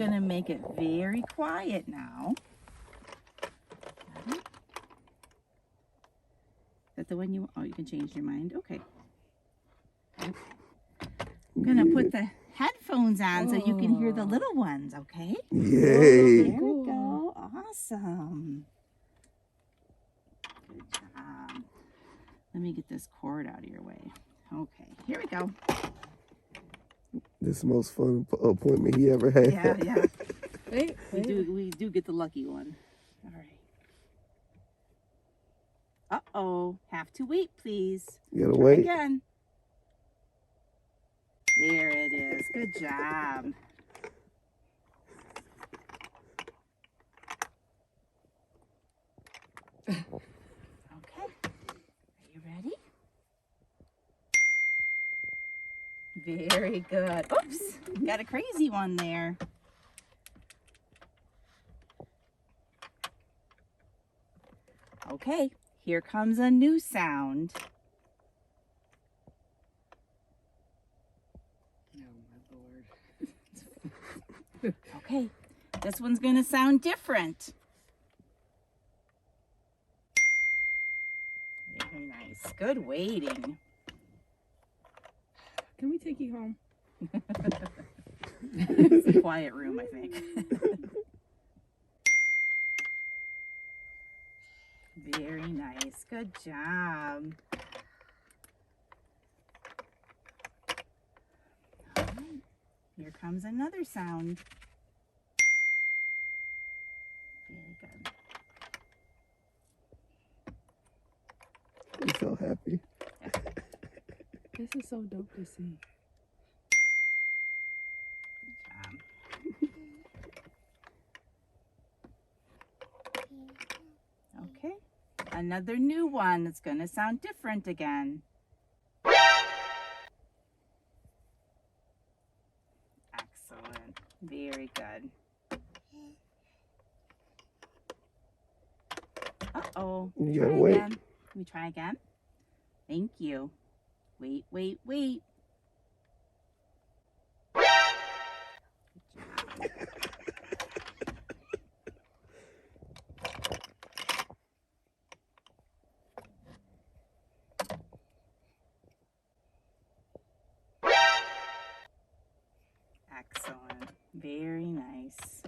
Gonna make it very quiet now. Is that the one you, oh, you can change your mind. Okay. I'm gonna put the headphones on so you can hear the little ones, okay? Yay. There we go. Awesome. Good job. Let me get this cord out of your way. Okay, here we go. This is the most fun appointment he ever had. Yeah. We do get the lucky one. All right. Uh-oh. Have to wait, please. You gotta Try wait. again. There it is. Good job. Okay. Are you ready? Very good. Oops. Got a crazy one there. Okay. Here comes a new sound. Okay, this one's gonna sound different. Very nice. Good waiting. Can we take you home? It's a quiet room, I think. Very nice. Good job. All right. Here comes another sound. Very good. I'm so happy. This is so dope to see. Good job. Okay. Another new one. It's going to sound different again. Excellent. Very good. Uh-oh. You gotta wait. Again. Can we try again? Thank you. Wait, wait, wait. Good job. Excellent. Very nice.